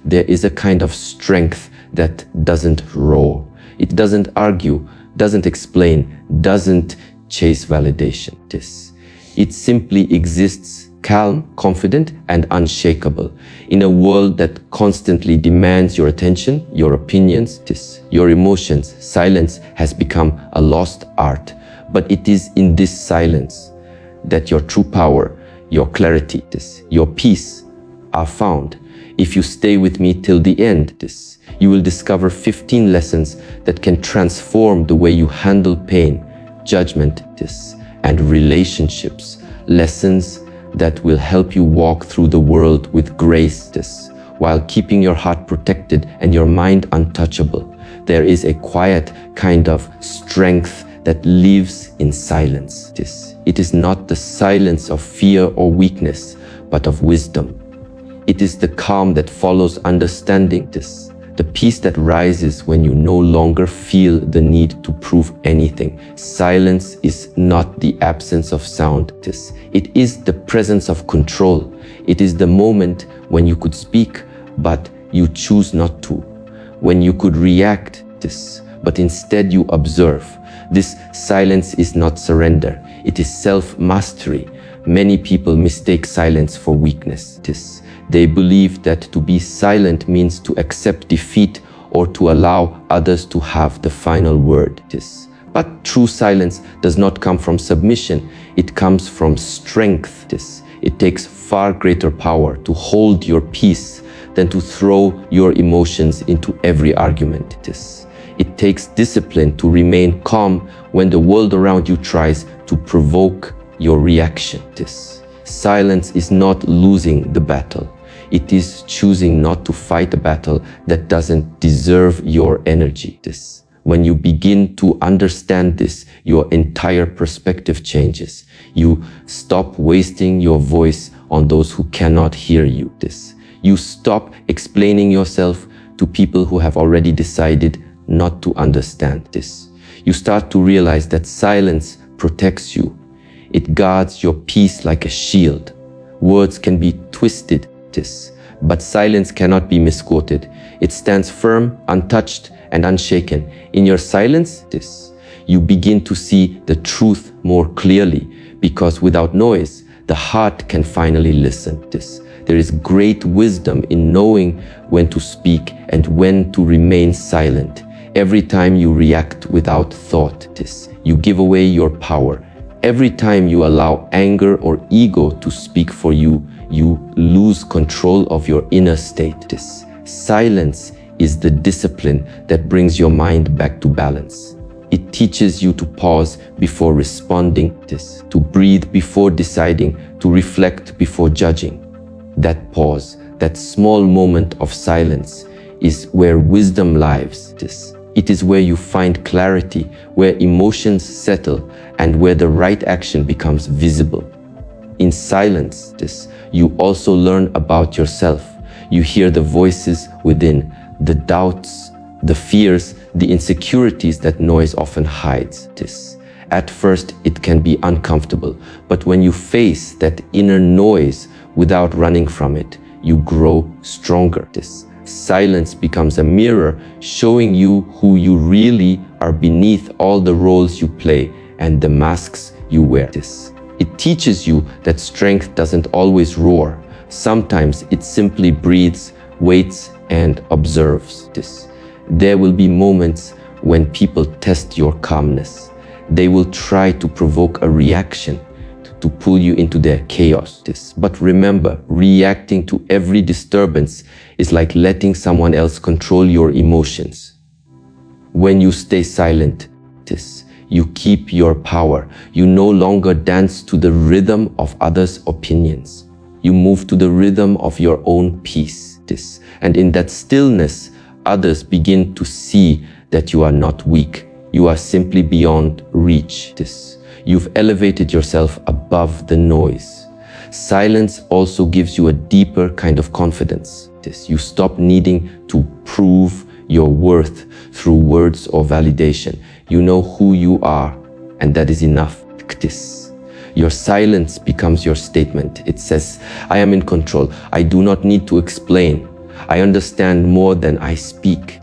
there is a kind of strength that doesn't roar. It doesn't argue, doesn't explain, doesn't chase validation. It simply exists, calm, confident, and unshakable. In a world that constantly demands your attention, your opinions, your emotions, silence has become a lost art. But it is in this silence that your true power, your clarity, your peace are found. If you stay with me till the end, you will discover 15 lessons that can transform the way you handle pain, judgment, and relationships. Lessons that will help you walk through the world with grace, while keeping your heart protected and your mind untouchable. There is a quiet kind of strength that lives in silence. It is not the silence of fear or weakness, but of wisdom. It is the calm that follows understanding, the peace that rises when you no longer feel the need to prove anything. Silence is not the absence of sound. It is the presence of control. It is the moment when you could speak, but you choose not to. When you could react, but instead you observe. This silence is not surrender. It is self-mastery. Many people mistake silence for weakness. They believe that to be silent means to accept defeat or to allow others to have the final word. But true silence does not come from submission. It comes from strength. It takes far greater power to hold your peace than to throw your emotions into every argument. It takes discipline to remain calm when the world around you tries to provoke your reaction. Silence is not losing the battle. It is choosing not to fight a battle that doesn't deserve your energy. When you begin to understand this, your entire perspective changes. You stop wasting your voice on those who cannot hear you. You stop explaining yourself to people who have already decided not to understand this. You start to realize that silence protects you. It guards your peace like a shield. Words can be twisted, but silence cannot be misquoted. It stands firm, untouched, and unshaken. In your silence, you begin to see the truth more clearly, because without noise, the heart can finally listen. There is great wisdom in knowing when to speak and when to remain silent. Every time you react without thought, you give away your power. Every time you allow anger or ego to speak for you, you lose control of your inner state. Silence is the discipline that brings your mind back to balance. It teaches you to pause before responding, to breathe before deciding, to reflect before judging. That pause, that small moment of silence, is where wisdom lives. It is where you find clarity, where emotions settle, and where the right action becomes visible. In silence, you also learn about yourself. You hear the voices within, the doubts, the fears, the insecurities that noise often hides. At first, it can be uncomfortable, but when you face that inner noise without running from it, you grow stronger. Silence becomes a mirror showing you who you really are beneath all the roles you play and the masks you wear. It teaches you that strength doesn't always roar. Sometimes it simply breathes, waits, and observes. There will be moments when people test your calmness. They will try to provoke a reaction, to pull you into their chaos. But remember, reacting to every disturbance is like letting someone else control your emotions. When you stay silent, you keep your power. You no longer dance to the rhythm of others' opinions. You move to the rhythm of your own peace. And in that stillness, others begin to see that you are not weak. You are simply beyond reach. You've elevated yourself above the noise. Silence also gives you a deeper kind of confidence. You stop needing to prove your worth through words or validation. You know who you are, and that is enough. Your silence becomes your statement. It says, I am in control. I do not need to explain. I understand more than I speak.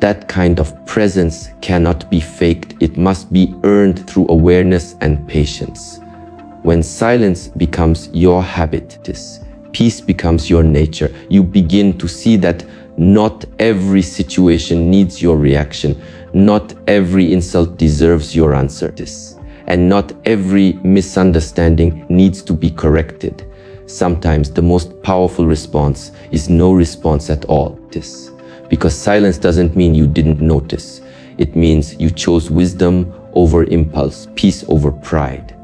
That kind of presence cannot be faked. It must be earned through awareness and patience. When silence becomes your habit, peace becomes your nature. You begin to see that not every situation needs your reaction. Not every insult deserves your answer. And not every misunderstanding needs to be corrected. Sometimes the most powerful response is no response at all. Because silence doesn't mean you didn't notice. It means you chose wisdom over impulse, peace over pride.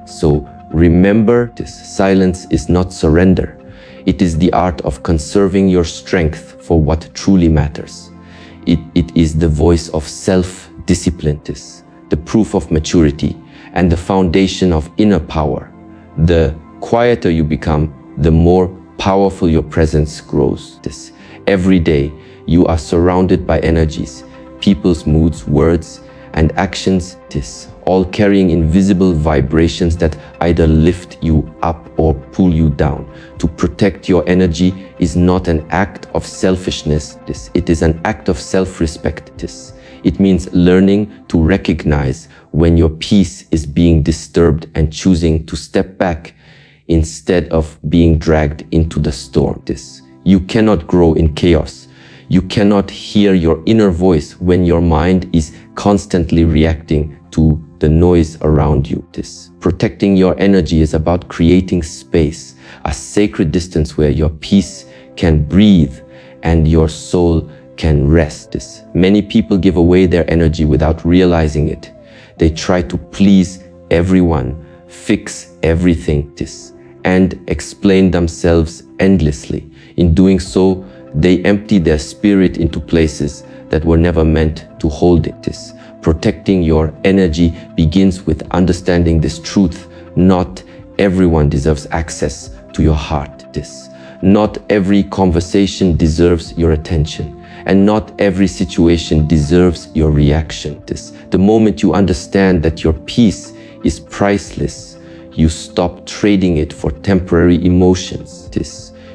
So remember, silence is not surrender. It is the art of conserving your strength for what truly matters. It is the voice of self-discipline, the proof of maturity, and the foundation of inner power. The quieter you become, the more powerful your presence grows. Every day, you are surrounded by energies, people's moods, words, and actions, all carrying invisible vibrations that either lift you up or pull you down. To protect your energy is not an act of selfishness. It is an act of self-respect. It means learning to recognize when your peace is being disturbed and choosing to step back instead of being dragged into the storm. You cannot grow in chaos. You cannot hear your inner voice when your mind is constantly reacting to the noise around you. Protecting your energy is about creating space, a sacred distance where your peace can breathe and your soul can rest. Many people give away their energy without realizing it. They try to please everyone, fix everything, and explain themselves endlessly. In doing so, they empty their spirit into places that were never meant to hold it. Protecting your energy begins with understanding this truth. Not everyone deserves access to your heart. Not every conversation deserves your attention, and not every situation deserves your reaction. The moment you understand that your peace is priceless, you stop trading it for temporary emotions.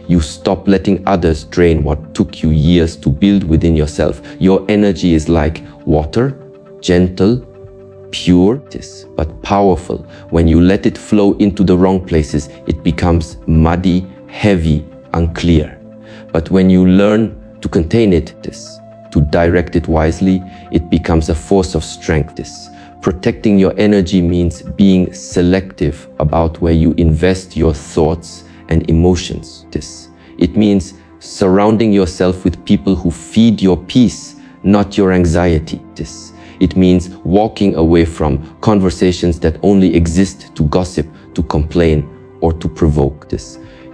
You stop letting others drain what took you years to build within yourself. Your energy is like water, gentle, pure, but powerful. When you let it flow into the wrong places, it becomes muddy, heavy, unclear. But when you learn to contain it, to direct it wisely, it becomes a force of strength. Protecting your energy means being selective about where you invest your thoughts and emotions. It means surrounding yourself with people who feed your peace, not your anxiety. It means walking away from conversations that only exist to gossip, to complain, or to provoke.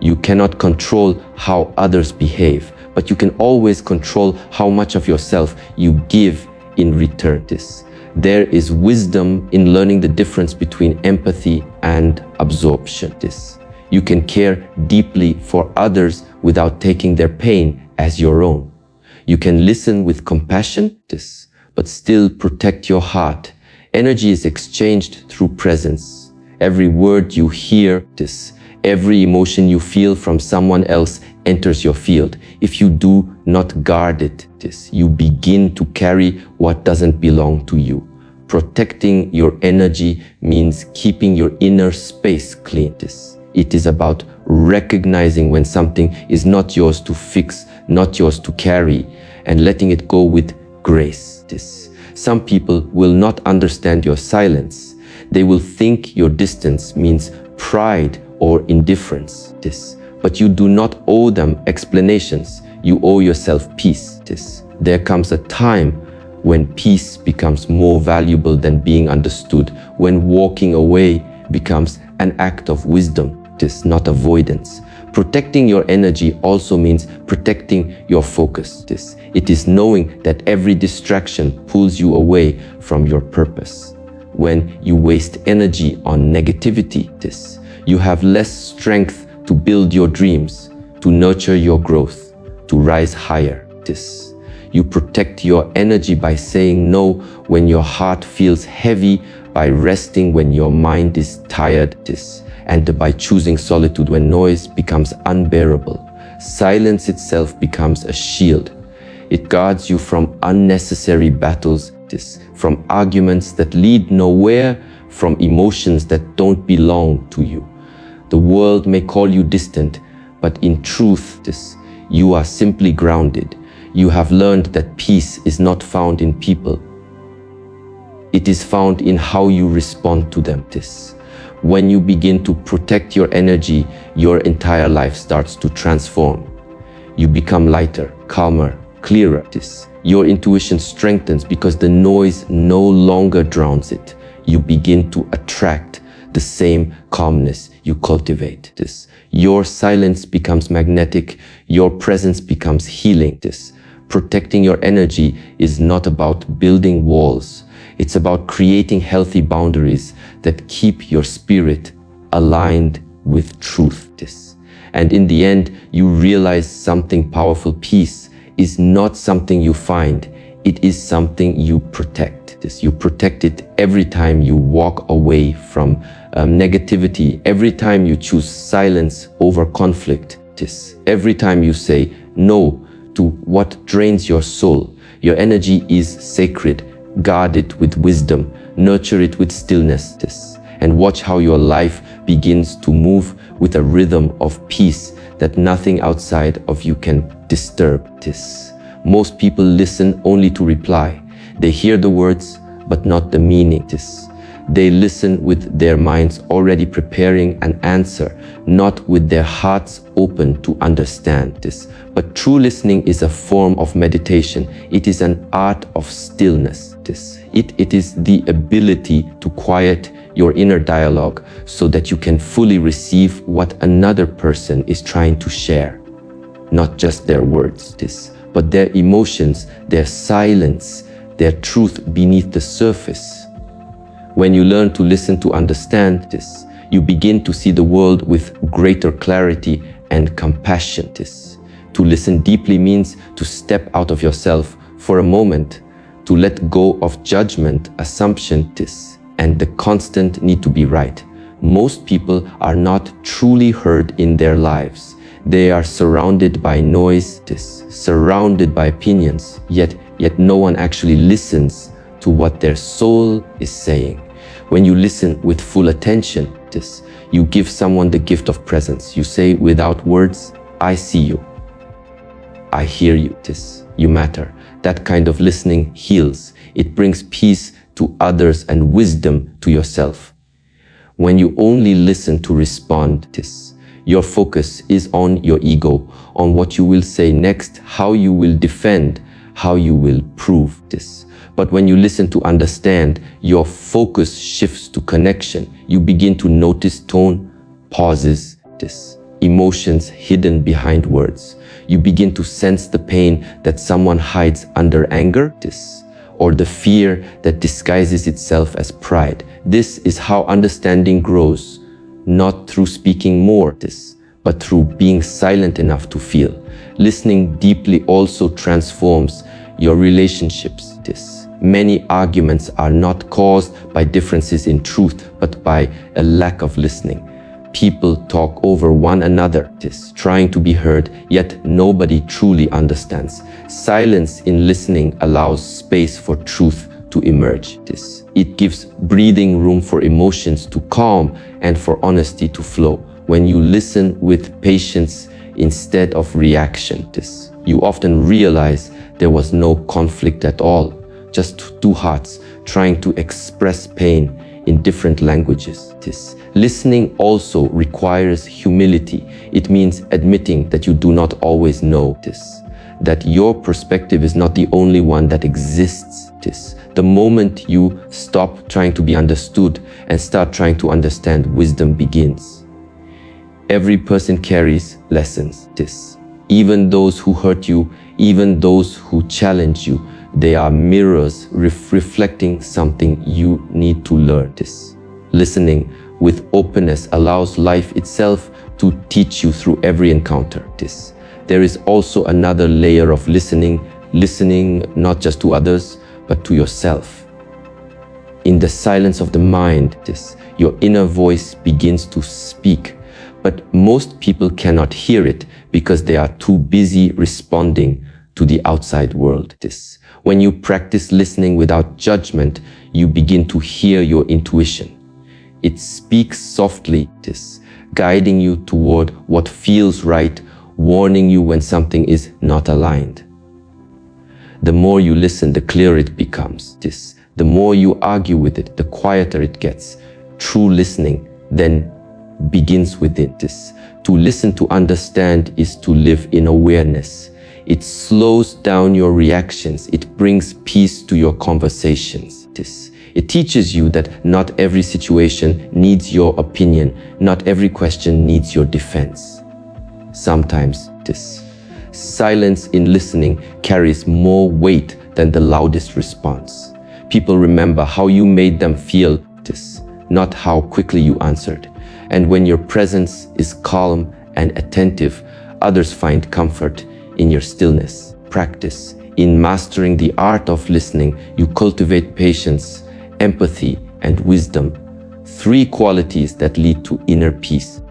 You cannot control how others behave, but you can always control how much of yourself you give in return. There is wisdom in learning the difference between empathy and absorption. You can care deeply for others without taking their pain as your own. You can listen with compassion, but still protect your heart. Energy is exchanged through presence. Every word you hear, every emotion you feel from someone else enters your field. If you do not guard it, you begin to carry what doesn't belong to you. Protecting your energy means keeping your inner space clean. It is about recognizing when something is not yours to fix, not yours to carry, and letting it go with grace. Some people will not understand your silence. They will think your distance means pride or indifference. But you do not owe them explanations. You owe yourself peace. There comes a time when peace becomes more valuable than being understood, when walking away becomes an act of wisdom, not avoidance. Protecting your energy also means protecting your focus. It is knowing that every distraction pulls you away from your purpose. When you waste energy on negativity, you have less strength to build your dreams, to nurture your growth, to rise higher. You protect your energy by saying no when your heart feels heavy, by resting when your mind is tired, and by choosing solitude when noise becomes unbearable. Silence itself becomes a shield. It guards you from unnecessary battles, from arguments that lead nowhere, from emotions that don't belong to you. The world may call you distant, but in truth, you are simply grounded. You have learned that peace is not found in people. It is found in how you respond to them. When you begin to protect your energy, your entire life starts to transform. You become lighter, calmer, clearer. Your intuition strengthens because the noise no longer drowns it. You begin to attract the same calmness you cultivate. Your silence becomes magnetic. Your presence becomes healing. Protecting your energy is not about building walls. It's about creating healthy boundaries that keep your spirit aligned with truth. And in the end, you realize something powerful. Peace is not something you find. It is something you protect. You protect it every time you walk away from negativity, every time you choose silence over conflict, every time you say no to what drains your soul. Your energy is sacred. Guard it with wisdom, nurture it with stillness, and watch how your life begins to move with a rhythm of peace that nothing outside of you can disturb. Most people listen only to reply. They hear the words, but not the meaning. They listen with their minds already preparing an answer, not with their hearts open to understand. But true listening is a form of meditation. It is an art of stillness. It is the ability to quiet your inner dialogue so that you can fully receive what another person is trying to share. Not just their words, but their emotions, their silence, their truth beneath the surface. When you learn to listen to understand you begin to see the world with greater clarity and compassion. To listen deeply means to step out of yourself for a moment, to let go of judgment, assumption, and the constant need to be right. Most people are not truly heard in their lives. They are surrounded by noise, surrounded by opinions, yet no one actually listens to what their soul is saying. When you listen with full attention, you give someone the gift of presence. You say without words, I see you. I hear you. You matter. That kind of listening heals. It brings peace to others and wisdom to yourself. When you only listen to respond, your focus is on your ego, on what you will say next, how you will defend, how you will prove. But when you listen to understand, your focus shifts to connection. You begin to notice tone, pauses, emotions hidden behind words. You begin to sense the pain that someone hides under anger, or the fear that disguises itself as pride. This is how understanding grows, not through speaking more, but through being silent enough to feel. Listening deeply also transforms your relationships. Many arguments are not caused by differences in truth, but by a lack of listening. People talk over one another, trying to be heard, yet nobody truly understands. Silence in listening allows space for truth to emerge. It gives breathing room for emotions to calm and for honesty to flow. When you listen with patience instead of reaction, you often realize there was no conflict at all, just two hearts trying to express pain in different languages. Listening also requires humility. It means admitting that you do not always know that your perspective is not the only one that exists. The moment you stop trying to be understood and start trying to understand, wisdom begins. Every person carries lessons. Even those who hurt you, even those who challenge you, they are mirrors reflecting something you need to learn. Listening with openness allows life itself to teach you through every encounter. There is also another layer of listening not just to others, but to yourself. In the silence of the mind, your inner voice begins to speak, But most people cannot hear it because they are too busy responding to the outside world. When you practice listening without judgment, you begin to hear your intuition. It speaks softly, guiding you toward what feels right, warning you when something is not aligned. The more you listen, the clearer it becomes. The more you argue with it, the quieter it gets. True listening then begins within. To listen to understand is to live in awareness. It slows down your reactions. It brings peace to your conversations. It teaches you that not every situation needs your opinion. Not every question needs your defense. Sometimes silence in listening carries more weight than the loudest response. People remember how you made them feel, not how quickly you answered. And when your presence is calm and attentive, others find comfort in your stillness. Practice. In mastering the art of listening, you cultivate patience, empathy, and wisdom. 3 qualities that lead to inner peace.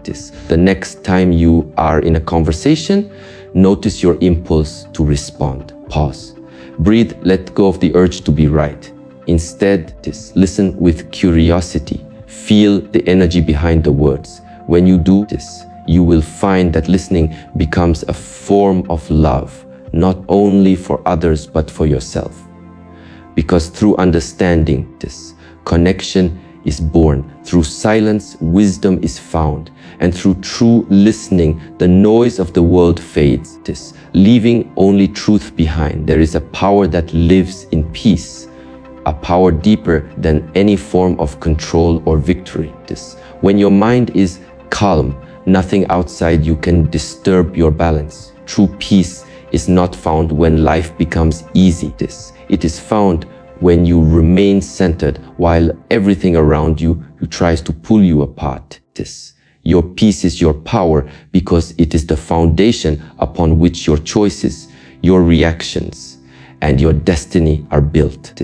The next time you are in a conversation, notice your impulse to respond. Pause. Breathe, let go of the urge to be right. Instead, listen with curiosity. Feel the energy behind the words. When you do this, you will find that listening becomes a form of love, not only for others, but for yourself. Because through understanding, connection is born. Through silence, wisdom is found. And through true listening, the noise of the world fades, leaving only truth behind. There is a power that lives in peace, a power deeper than any form of control or victory. When your mind is calm, nothing outside you can disturb your balance. True peace is not found when life becomes easy. It is found when you remain centered while everything around you tries to pull you apart. Your peace is your power because it is the foundation upon which your choices, your reactions, and your destiny are built.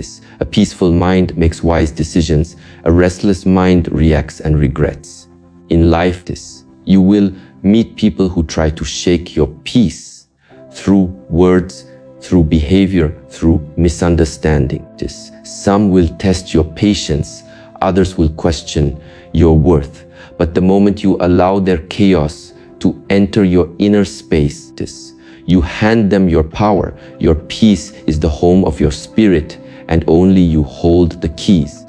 A peaceful mind makes wise decisions. A restless mind reacts and regrets. In life, you will meet people who try to shake your peace through words, through behavior, through misunderstanding. Some will test your patience, others will question your worth. But the moment you allow their chaos to enter your inner space, you hand them your power. Your peace is the home of your spirit, and only you hold the keys.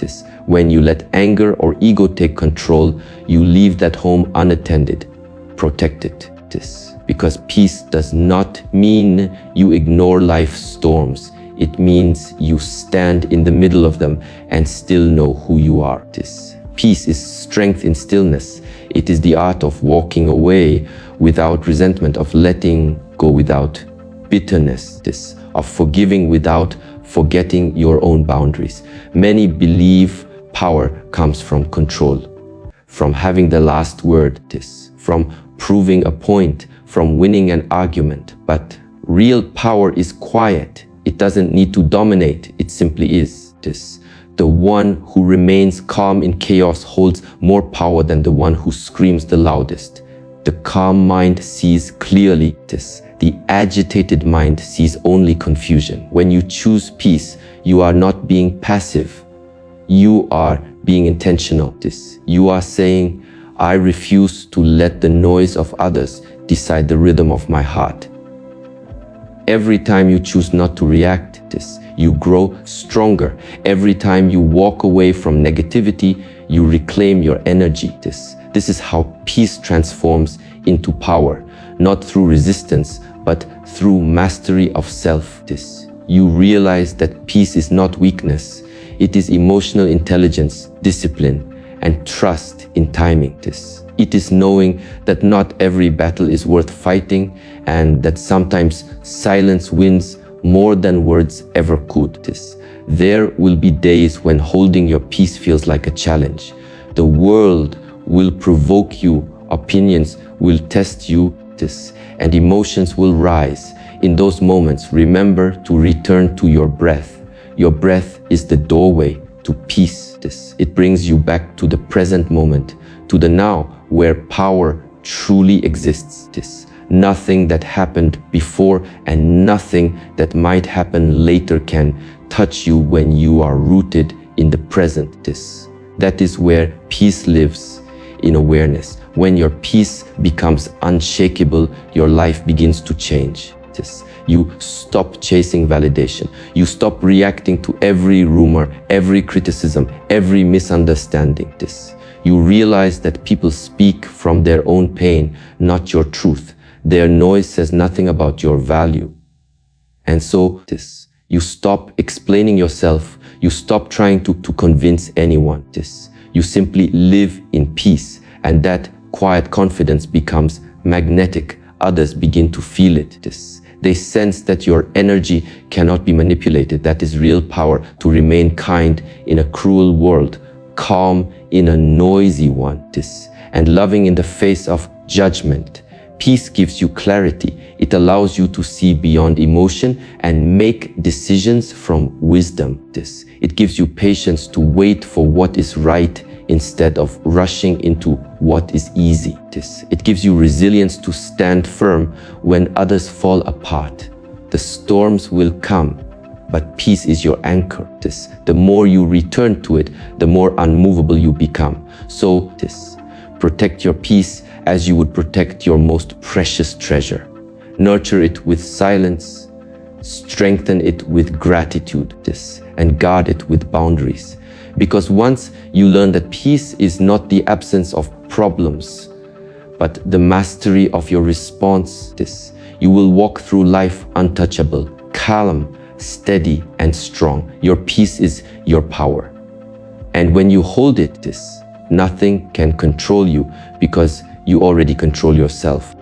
When you let anger or ego take control, you leave that home unattended. Protect it. Because peace does not mean you ignore life's storms. It means you stand in the middle of them and still know who you are. Peace is strength in stillness. It is the art of walking away without resentment, of letting go without bitterness, of forgiving without forgetting your own boundaries. Many believe power comes from control, from having the last word, from proving a point, from winning an argument. But real power is quiet. It doesn't need to dominate. It simply is. The one who remains calm in chaos holds more power than the one who screams the loudest. The calm mind sees clearly. The agitated mind sees only confusion. When you choose peace, you are not being passive. You are being intentional. You are saying, I refuse to let the noise of others decide the rhythm of my heart. Every time you choose not to react, you grow stronger. Every time you walk away from negativity, you reclaim your energy. This is how peace transforms into power, not through resistance, but through mastery of self. You realize that peace is not weakness. It is emotional intelligence, discipline, and trust in timing. It is knowing that not every battle is worth fighting, and that sometimes silence wins more than words ever could. There will be days when holding your peace feels like a challenge. The world will provoke you, opinions will test you, and emotions will rise. In those moments, remember to return to your breath. Your breath is the doorway to peace. It brings you back to the present moment, to the now, where power truly exists. This nothing that happened before and nothing that might happen later can touch you when you are rooted in the present. That is where peace lives, in awareness. When your peace becomes unshakable, your life begins to change. You stop chasing validation. You stop reacting to every rumor, every criticism, every misunderstanding. You realize that people speak from their own pain, not your truth. Their noise says nothing about your value. And so you stop explaining yourself. You stop trying to convince anyone. You simply live in peace, and that quiet confidence becomes magnetic. Others begin to feel it. They sense that your energy cannot be manipulated. That is real power, to remain kind in a cruel world, calm in a noisy one, and loving in the face of judgment. Peace gives you clarity. It allows you to see beyond emotion and make decisions from wisdom. It gives you patience to wait for what is right instead of rushing into what is easy. It gives you resilience to stand firm when others fall apart. The storms will come, but peace is your anchor. The more you return to it, the more unmovable you become. So protect your peace as you would protect your most precious treasure. Nurture it with silence, strengthen it with gratitude, and guard it with boundaries. Because once you learn that peace is not the absence of problems, but the mastery of your response, you will walk through life untouchable, calm, steady, and strong. Your peace is your power. And when you hold it, nothing can control you, because you already control yourself.